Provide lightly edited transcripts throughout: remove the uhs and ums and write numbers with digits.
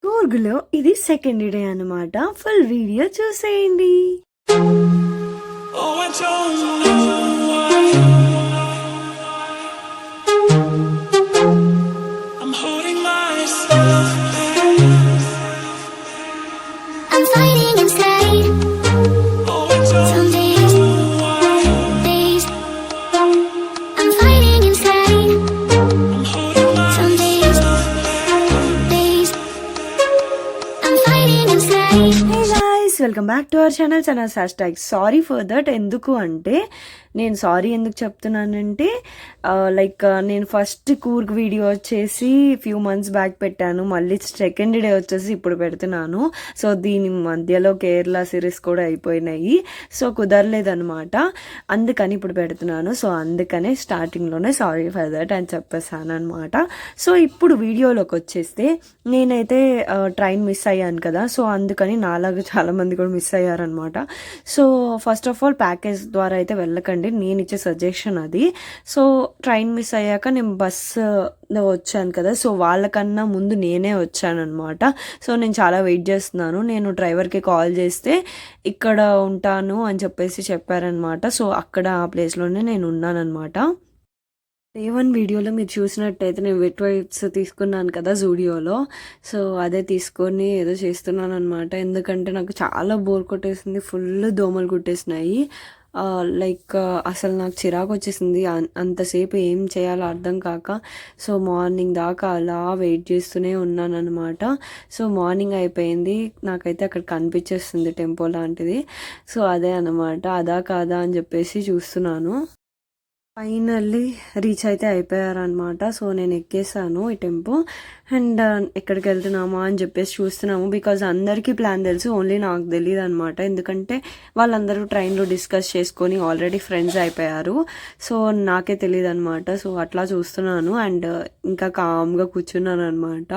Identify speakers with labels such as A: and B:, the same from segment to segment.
A: కూర్గులో ఇది second day అన్నమాట. Full video చూసేయండి. Welcome back to our channel channel hashtag sorry for that. ఎందుకు అంటే నేను సారీ ఎందుకు చెప్తున్నానంటే నేను ఫస్ట్ కూర్గ్ వీడియో వచ్చేసి ఫ్యూ మంత్స్ బ్యాక్ పెట్టాను. మళ్ళీ సెకండ్ డే వచ్చేసి ఇప్పుడు పెడుతున్నాను. సో దీని మధ్యలో కేరళ సిరీస్ కూడా అయిపోయినాయి. సో కుదరలేదనమాట, అందుకని ఇప్పుడు పెడుతున్నాను. సో అందుకనే స్టార్టింగ్లోనే సారీ ఫర్ దట్ అని చెప్పేసాను అనమాట. సో ఇప్పుడు వీడియోలోకి వచ్చేస్తే నేనైతే ట్రైన్ మిస్ అయ్యాను కదా. సో అందుకని నాలాగా చాలామంది కూడా మిస్ అయ్యారనమాట. So first of all package ద్వారా అయితే వెళ్ళకండి, నేను ఇచ్చే సజెషన్ అది. సో ట్రైన్ మిస్ అయ్యాక నేను బస్సులో వచ్చాను కదా, సో వాళ్ళకన్నా ముందు నేనే వచ్చాను అనమాట. సో నేను చాలా వెయిట్ చేస్తున్నాను. నేను డ్రైవర్కి కాల్ చేస్తే ఇక్కడ ఉంటాను అని చెప్పేసి చెప్పారనమాట. సో అక్కడ ఆ ప్లేస్లోనే నేను ఉన్నానమాట. A1 వీడియోలో మీరు చూసినట్టయితే నేను వెట్ వైప్స్ తీసుకున్నాను కదా జూడియోలో. సో అదే తీసుకొని ఏదో చేస్తున్నాను అనమాట. ఎందుకంటే నాకు చాలా బోర్ కొట్టేసింది, ఫుల్ దోమలు కుట్టేసినాయి. అసలు నాకు చిరాకు వచ్చేసింది. అంతసేపు ఏం చేయాలో అర్థం కాక సో మార్నింగ్ దాకా అలా వెయిట్ చేస్తూనే ఉన్నాను అనమాట. సో మార్నింగ్ అయిపోయింది, నాకైతే అక్కడ కనిపించేస్తుంది టెంపో లాంటిది. సో అదే అనమాట, అదా కాదా అని చెప్పేసి చూస్తున్నాను. ఫైనల్లీ రీచ్ అయితే అయిపోయారనమాట. సో నేను ఎక్కేసాను ఈ టెంపో అండ్ ఎక్కడికి వెళ్తున్నామా అని చెప్పేసి చూస్తున్నాము. బికాజ్ అందరికీ ప్లాన్ తెలుసు, ఓన్లీ నాకు తెలియదు అనమాట. ఎందుకంటే వాళ్ళందరూ ట్రైన్లో డిస్కస్ చేసుకొని ఆల్రెడీ ఫ్రెండ్స్ అయిపోయారు. సో నాకే తెలియదు అనమాట. సో అట్లా చూస్తున్నాను అండ్ ఇంకా కామ్గా కూర్చున్నాను అనమాట.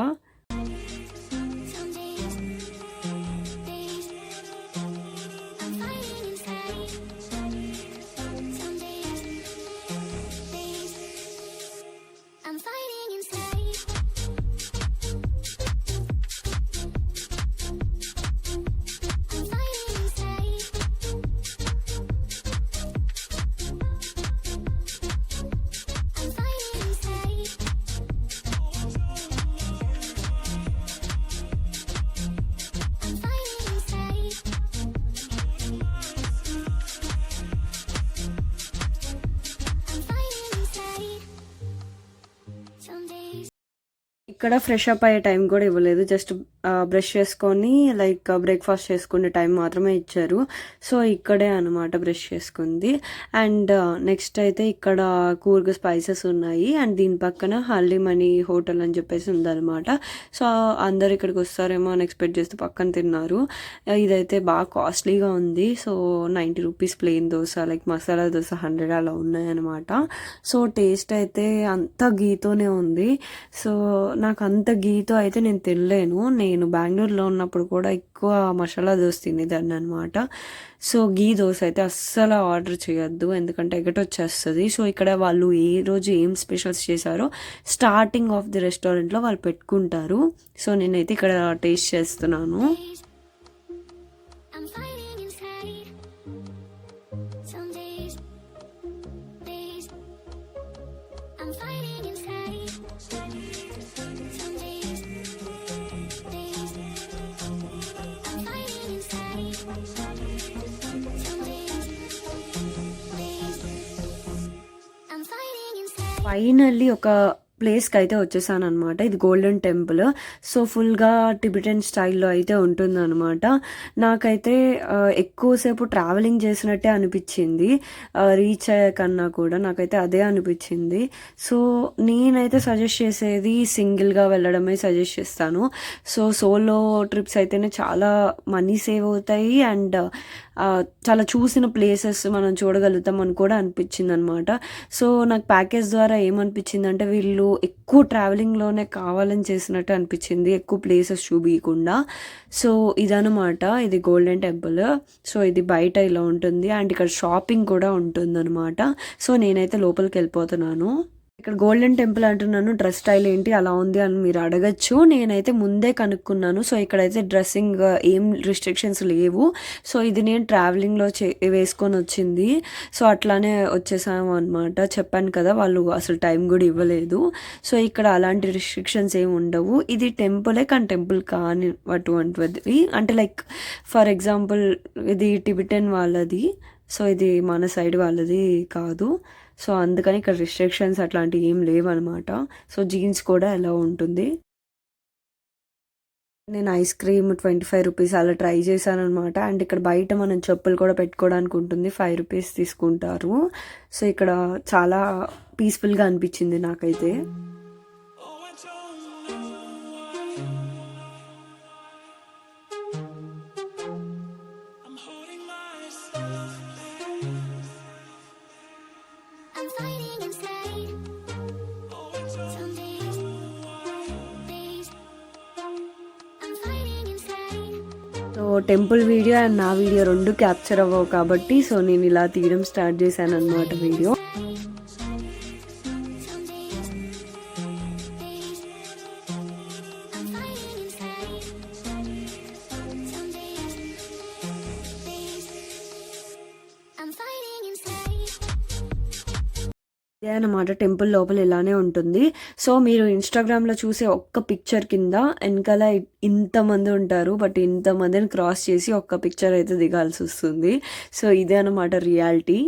A: ఇక్కడ ఫ్రెష్ అప్ అయ్యే టైం కూడా ఇవ్వలేదు, జస్ట్ బ్రష్ చేసుకొని బ్రేక్ఫాస్ట్ చేసుకునే టైం మాత్రమే ఇచ్చారు. సో ఇక్కడే అనమాట బ్రష్ చేసుకుంది. అండ్ నెక్స్ట్ అయితే ఇక్కడ కూర్గ్ స్పైసెస్ ఉన్నాయి అండ్ దీని పక్కన హల్దీమణి హోటల్ అని చెప్పేసి ఉందన్నమాట. సో అందరు ఇక్కడికి వస్తారేమో అని ఎక్స్పెక్ట్ చేస్తూ పక్కన తిన్నారు. ఇదైతే బాగా కాస్ట్లీగా ఉంది. So 90 rupees plain dosa, masala dosa 100 అలా ఉన్నాయన్నమాట. సో టేస్ట్ అయితే అంత గీతోనే ఉంది. సో నాకు అంత గీతో అయితే నేను తినలేను. నేను బెంగళూరులో ఉన్నప్పుడు కూడా ఎక్కువ మసాలా దోశ తినేదాన్ని అనమాట. సో గీ దోశ అయితే అస్సలు ఆర్డర్ చేయొద్దు, ఎందుకంటే ఎగటొచ్చేస్తుంది. సో ఇక్కడ వాళ్ళు ఏ రోజు ఏం స్పెషల్స్ చేశారో స్టార్టింగ్ ఆఫ్ ది రెస్టారెంట్లో వాళ్ళు పెట్టుకుంటారు. సో నేనైతే ఇక్కడ టేస్ట్ చేస్తున్నాను. ఫైనల్లీ ఒక ప్లేస్కి అయితే వచ్చేసాను అనమాట. ఇది గోల్డెన్ టెంపుల్. సో ఫుల్గా టిబెటన్ స్టైల్లో అయితే ఉంటుందన్నమాట. నాకైతే ఎక్కువసేపు ట్రావెలింగ్ చేసినట్టే అనిపించింది. రీచ్ అయ్యాకన్నా కూడా నాకైతే అదే అనిపించింది. సో నేనైతే సజెస్ట్ చేసేది సింగిల్గా వెళ్ళడమే సజెస్ట్ చేస్తాను. సో సోలో ట్రిప్స్ అయితేనే చాలా మనీ సేవ్ అవుతాయి అండ్ చాలా చూసిన ప్లేసెస్ మనం చూడగలుగుతాం అని కూడా అనిపించింది అనమాట. సో నాకు ప్యాకేజ్ ద్వారా ఏమనిపించింది అంటే వీళ్ళు ఎక్కువ ట్రావెలింగ్లోనే కావాలని చేసినట్టు అనిపించింది, ఎక్కువ ప్లేసెస్ చూపించకుండా. సో ఇదనమాట, ఇది గోల్డెన్ టెంపుల్. సో ఇది బయట ఇలా ఉంటుంది అండ్ ఇక్కడ షాపింగ్ కూడా ఉంటుందన్నమాట. సో నేనైతే లోపలికి వెళ్ళిపోతున్నాను. ఇక్కడ గోల్డెన్ టెంపుల్ అంటున్నాను, డ్రెస్ స్టైల్ ఏంటి అలా ఉంది అని మీరు అడగచ్చు. నేనైతే ముందే కనుక్కున్నాను. సో ఇక్కడైతే డ్రెస్సింగ్ ఏం రిస్ట్రిక్షన్స్ లేవు. సో ఇది నేను ట్రావెలింగ్లో వేసుకొని వచ్చింది. సో అట్లానే వచ్చేసాము అనమాట. చెప్పాను కదా, వాళ్ళు అసలు టైం కూడా ఇవ్వలేదు. సో ఇక్కడ అలాంటి రిస్ట్రిక్షన్స్ ఏమి ఉండవు. ఇది టెంపులే కానీ టెంపుల్ కాని అటువంటిది అంటే లైక్ ఫర్ ఎగ్జాంపుల్ ఇది టిబెటన్ వాళ్ళది, సో ఇది మన సైడ్ వాళ్ళది కాదు. సో అందుకని ఇక్కడ రిస్ట్రిక్షన్స్ అట్లాంటివి ఏం లేవన్నమాట. సో జీన్స్ కూడా ఎలా ఉంటుంది. నేను ఐస్ క్రీమ్ 25 రూపీస్ అలా ట్రై చేశాను అనమాట. అండ్ ఇక్కడ బయట మనం చెప్పులు కూడా పెట్టుకోవడానికి ఉంటుంది, 5 రూపీస్ తీసుకుంటారు. సో ఇక్కడ చాలా పీస్ఫుల్గా అనిపించింది నాకైతే. సో టెంపుల్ వీడియో అండ్ నా వీడియో రెండు క్యాప్చర్ అవ్వవు కాబట్టి సో నేను ఇలా తీయడం స్టార్ట్ చేశాను అనమాట వీడియో. ఇదే అనమాట టెంపుల్ లోపల ఇలానే ఉంటుంది. సో మీరు ఇన్స్టాగ్రామ్లో చూసే ఒక్క పిక్చర్ కింద వెనకాల ఇంతమంది ఉంటారు, బట్ ఇంతమందిని క్రాస్ చేసి ఒక్క పిక్చర్ అయితే దిగాల్సి వస్తుంది. సో ఇదే అనమాట రియాలిటీ.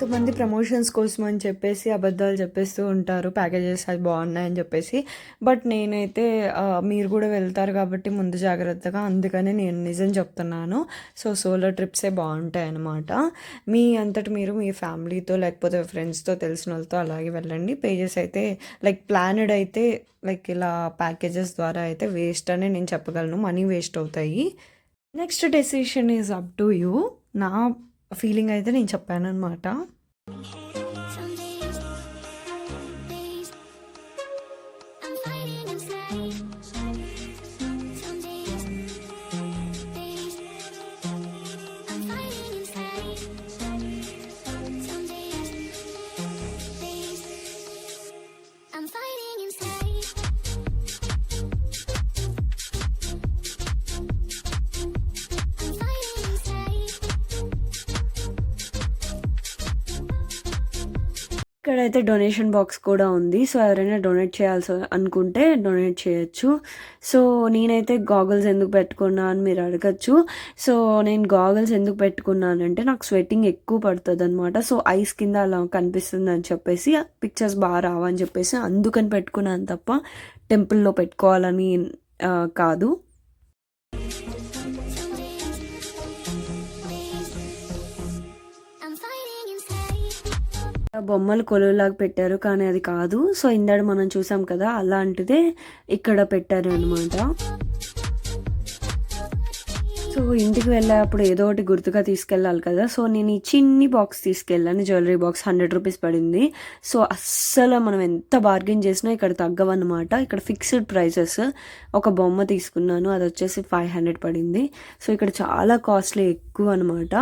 A: కొంతమంది ప్రమోషన్స్ కోసం అని చెప్పేసి అబద్ధాలు చెప్పేస్తూ ఉంటారు, ప్యాకేజెస్ అది బాగున్నాయని చెప్పేసి. బట్ నేనైతే మీరు కూడా వెళ్తారు కాబట్టి ముందు జాగ్రత్తగా, అందుకని నేను నిజం చెప్తున్నాను. సో సోలో ట్రిప్సే బాగుంటాయి అన్నమాట. మీ అంతటి మీరు మీ ఫ్యామిలీతో లేకపోతే ఫ్రెండ్స్తో తెలిసిన వాళ్ళతో అలాగే వెళ్ళండి. పేజెస్ అయితే లైక్ ప్లానెడ్ అయితే లైక్ ఇలా ప్యాకేజెస్ ద్వారా అయితే వేస్ట్ అని నేను చెప్పగలను, మనీ వేస్ట్ అవుతాయి. Next decision is up to you. నా ఫీలింగ్ అయితే నేను చెప్పాను అనమాట. ఇక్కడైతే డొనేషన్ బాక్స్ కూడా ఉంది. సో ఎవరైనా డొనేట్ చేయాల్సి అనుకుంటే డొనేట్ చేయొచ్చు. సో నేనైతే గాగల్స్ ఎందుకు పెట్టుకున్నా అని మీరు అడగచ్చు. సో నేను గాగల్స్ ఎందుకు పెట్టుకున్నానంటే నాకు స్వెట్టింగ్ ఎక్కువ పడుతుంది అనమాట. సో ఐస్ కింద అలా కనిపిస్తుంది అని చెప్పేసి పిక్చర్స్ బాగా రావని చెప్పేసి అందుకని పెట్టుకున్నాను తప్ప టెంపుల్లో పెట్టుకోవాలని కాదు. బొమ్మలు కొలువులాగా పెట్టారు కానీ అది కాదు. సో ఇందాక మనం చూసాం కదా, అలాంటిదే ఇక్కడ పెట్టారు అనమాట. సో ఇంటికి వెళ్ళేటప్పుడు ఏదో ఒకటి గుర్తుగా తీసుకెళ్ళాలి కదా. సో నేను ఈ చిన్ని బాక్స్ తీసుకెళ్ళాను, జ్యువెలరీ బాక్స్ 100 రూపీస్ పడింది. సో అస్సలు మనం ఎంత బార్గెన్ చేసినా ఇక్కడ తగ్గవన్నమాట. ఇక్కడ ఫిక్స్డ్ ప్రైసెస్. ఒక బొమ్మ తీసుకున్నాను, అది వచ్చేసి 500 పడింది. సో ఇక్కడ చాలా కాస్ట్లీ ఎక్కువ అనమాట.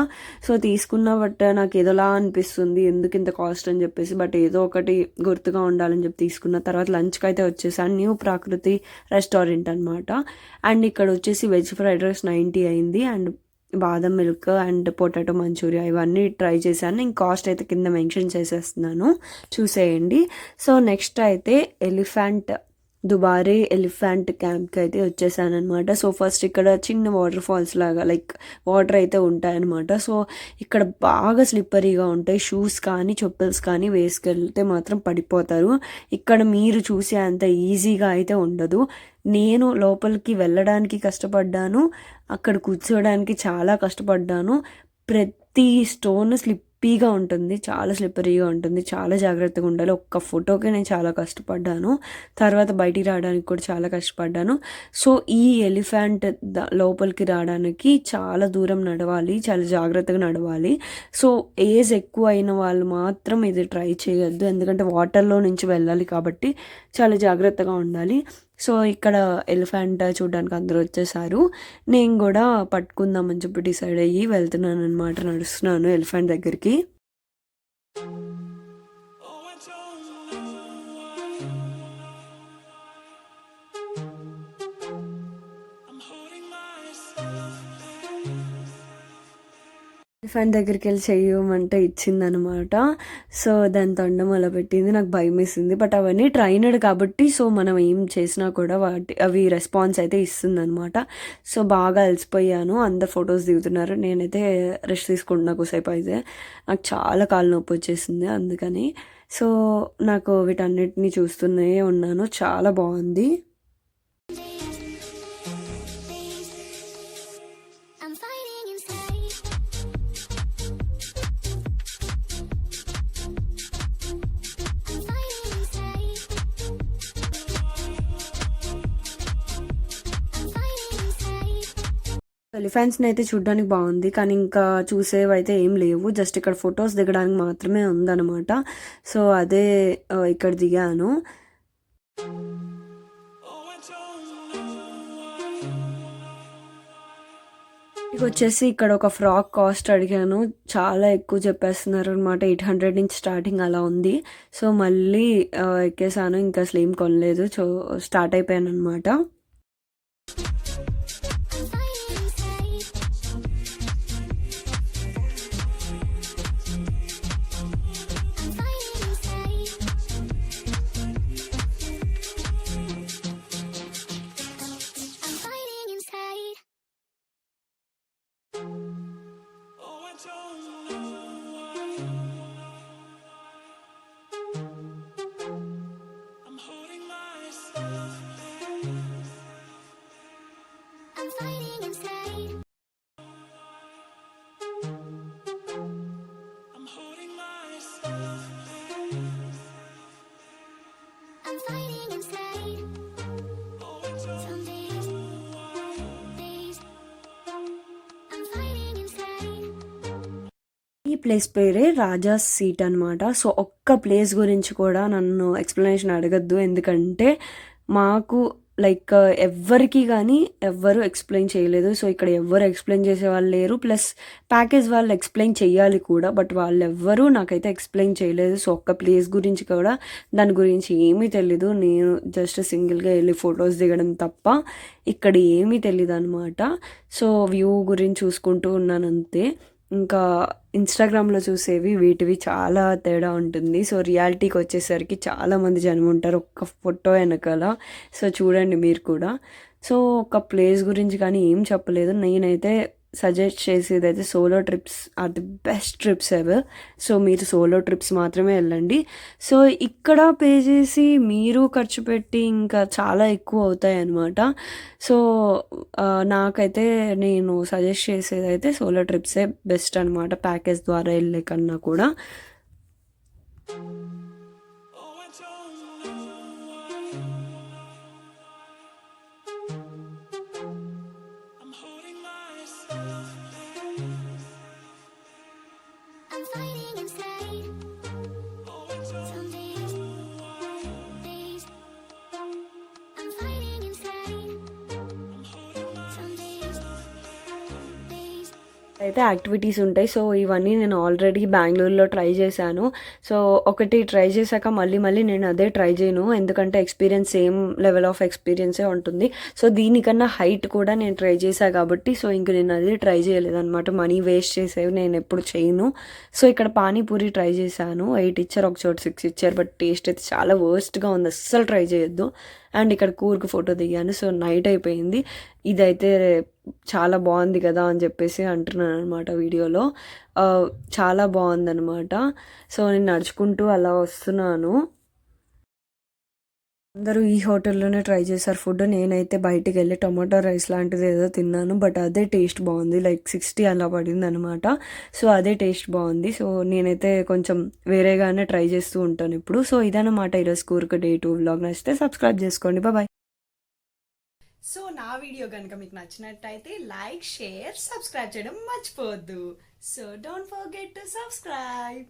A: సో తీసుకున్న బట్ నాకు ఏదోలా అనిపిస్తుంది ఎందుకు ఇంత కాస్ట్ అని చెప్పేసి, బట్ ఏదో ఒకటి గుర్తుగా ఉండాలని చెప్పి తీసుకున్న. తర్వాత లంచ్కి అయితే వచ్చేసాను, న్యూ ప్రాకృతి రెస్టారెంట్ అనమాట. అండ్ ఇక్కడ వచ్చేసి వెజ్ ఫ్రైడ్ రైస్ 90 అయింది. అండ్ బాదం మిల్క్ అండ్ పొటాటో మంచూరియా ఇవన్నీ ట్రై చేశాను. నేను కాస్ట్ అయితే కింద మెన్షన్ చేసేస్తున్నాను, చూసేయండి. సో నెక్స్ట్ అయితే ఎలిఫెంట్ దుబారే ఎలిఫెంట్ క్యాంప్కి అయితే వచ్చేసాను అనమాట. సో ఫస్ట్ ఇక్కడ చిన్న వాటర్ ఫాల్స్ లాగా లైక్ వాటర్ అయితే ఉంటాయన్నమాట. సో ఇక్కడ బాగా స్లిప్పరీగా ఉంటాయి. షూస్ కానీ చెప్పుల్స్ కానీ వేసుకెళ్తే మాత్రం పడిపోతారు. ఇక్కడ మీరు చూసే అంత ఈజీగా అయితే ఉండదు. నేను లోపలికి వెళ్ళడానికి కష్టపడ్డాను, అక్కడ కూర్చోడానికి చాలా కష్టపడ్డాను. ప్రతి స్టోన్ స్లిప్పీగా ఉంటుంది, చాలా స్లిప్పరీగా ఉంటుంది, చాలా జాగ్రత్తగా ఉండాలి. ఒక్క ఫోటోకి నేను చాలా కష్టపడ్డాను, తర్వాత బయటికి రావడానికి కూడా చాలా కష్టపడ్డాను. సో ఈ ఎలిఫెంట్ లోపలికి రావడానికి చాలా దూరం నడవాలి, చాలా జాగ్రత్తగా నడవాలి. సో ఏజ్ ఎక్కువ అయిన వాళ్ళు మాత్రం ఇది ట్రై చేయొద్దు, ఎందుకంటే వాటర్లో నుంచి వెళ్ళాలి కాబట్టి చాలా జాగ్రత్తగా ఉండాలి. సో ఇక్కడ ఎలిఫెంట్ చూడడానికి అందరూ వచ్చేసారు. నేను కూడా పట్టుకుందామని చెప్పి డిసైడ్ అయ్యి వెళ్తున్నాను అనమాట, నడుస్తున్నాను ఎలిఫెంట్ దగ్గరికి. ఎలిఫెంట్ దగ్గరికి వెళ్ళి చెయ్యమంటే ఇచ్చిందనమాట. సో దాని తొండం అలా పెట్టింది, నాకు భయం వేసింది. బట్ అవన్నీ ట్రైనడ్ కాబట్టి సో మనం ఏం చేసినా కూడా అవి రెస్పాన్స్ అయితే ఇస్తుందనమాట. సో బాగా అలసిపోయాను, అందరు ఫొటోస్ దిగుతున్నారు, నేనైతే రెస్ట్ తీసుకుంటున్నా కొద్దిసేపు. అయితే నాకు చాలా కాళ్ళు నొప్పి వచ్చేసింది అందుకని. సో నాకు వీటన్నిటిని చూస్తూనే ఉన్నాను, చాలా బాగుంది. ఎలిఫెంట్స్ని అయితే చూడడానికి బాగుంది, కానీ ఇంకా చూసేవి అయితే ఏం లేవు. జస్ట్ ఇక్కడ ఫొటోస్ దిగడానికి మాత్రమే ఉందన్నమాట. సో అదే ఇక్కడ దిగాను. వచ్చేసి ఇక్కడ ఒక ఫ్రాక్ కాస్ట్ అడిగాను, చాలా ఎక్కువ చెప్పేస్తున్నారు అనమాట. 800 నుంచి స్టార్టింగ్ అలా ఉంది. సో మళ్ళీ ఎక్కేసాను, ఇంకా అసలు ఏం కొనలేదు. సో స్టార్ట్ అయిపోయాను అనమాట. ఈ ప్లేస్ పేరే రాజా సీట్ అనమాట. సో ఒక్క ప్లేస్ గురించి కూడా నన్ను ఎక్స్ప్లెనేషన్ అడగద్దు, ఎందుకంటే మాకు లైక్ ఎవ్వరికి కానీ ఎవ్వరు ఎక్స్ప్లెయిన్ చేయలేదు. సో ఇక్కడ ఎవ్వరు ఎక్స్ప్లెయిన్ చేసే వాళ్ళు లేరు, ప్లస్ ప్యాకేజ్ వాళ్ళు ఎక్స్ప్లెయిన్ చేయాలి కూడా, బట్ వాళ్ళు ఎవ్వరూ నాకైతే ఎక్స్ప్లెయిన్ చేయలేదు. సో ఒక్క ప్లేస్ గురించి కూడా దాని గురించి ఏమీ తెలీదు. నేను జస్ట్ సింగిల్గా వెళ్ళి ఫొటోస్ దిగడం తప్ప ఇక్కడ ఏమీ తెలీదు అనమాట. సో వ్యూ గురించి చూసుకుంటూ ఉన్నాను అంతే. ఇంకా ఇన్స్టాగ్రామ్లో చూసేవి వీటివి చాలా తేడా ఉంటుంది. సో రియాలిటీకి వచ్చేసరికి చాలామంది జనం ఉంటారు ఒక్క ఫోటో వెనకాల. సో చూడండి మీరు కూడా. సో ఒక ప్లేస్ గురించి కానీ ఏం చెప్పలేదు. నేనైతే సజెస్ట్ చేసేది అయితే solo trips are the best trips ever. So మీరు సోలో ట్రిప్స్ మాత్రమే వెళ్ళండి. సో ఇక్కడ పే చేసి మీరు ఖర్చు పెట్టి ఇంకా చాలా ఎక్కువ అవుతాయి అన్నమాట. సో నాకైతే నేను సజెస్ట్ చేసేది అయితే సోలో ట్రిప్సే బెస్ట్ అనమాట, ప్యాకేజ్ ద్వారా వెళ్ళే కన్నా కూడా. అయితే యాక్టివిటీస్ ఉంటాయి. సో ఇవన్నీ నేను ఆల్రెడీ బెంగళూరులో ట్రై చేశాను. సో ఒకటి ట్రై చేశాక మళ్ళీ నేను అదే ట్రై చేయను, ఎందుకంటే ఎక్స్పీరియన్స్ సేమ్ లెవెల్ ఆఫ్ ఎక్స్పీరియన్సే ఉంటుంది. సో దీనికన్నా హైట్ కూడా నేను ట్రై చేశాను కాబట్టి సో ఇంక నేను అదే ట్రై చేయలేదన్నమాట. మనీ వేస్ట్ చేసేవి నేను ఎప్పుడు చేయను. సో ఇక్కడ పానీపూరి ట్రై చేశాను. 8 ఇచ్చారు, ఒక చోట 6 ఇచ్చారు. బట్ టేస్ట్ అయితే చాలా వర్స్ట్గా ఉంది, అస్సలు ట్రై చేయొద్దు. అండ్ ఇక్కడ కూర్కు ఫోటో దిగాను. సో నైట్ అయిపోయింది. ఇదైతే చాలా బాగుంది కదా అని చెప్పేసి అంటున్నాను అనమాట వీడియోలో. చాలా బాగుందనమాట. సో నేను నడుచుకుంటూ అలా వస్తున్నాను. అందరూ ఈ హోటల్లోనే ట్రై చేశారు ఫుడ్. నేనైతే బయటికి వెళ్ళి టొమాటో రైస్ లాంటిది ఏదో తిన్నాను. బట్ అదే టేస్ట్ బాగుంది, లైక్ 60 అలా పడింది అనమాట. సో అదే టేస్ట్ బాగుంది. సో నేనైతే కొంచెం వేరేగానే ట్రై చేస్తూ ఉంటాను ఇప్పుడు. సో ఇదన్నమాట ఈరోజు కూర్కు డే 2 వ్లాగ్. నచ్చితే సబ్స్క్రైబ్ చేసుకోండి. బాయ్.
B: సో నా వీడియో కనుక మీకు నచ్చినట్టయితే లైక్, షేర్, సబ్స్క్రైబ్ చేయడం మర్చిపోవద్దు. So don't forget to subscribe.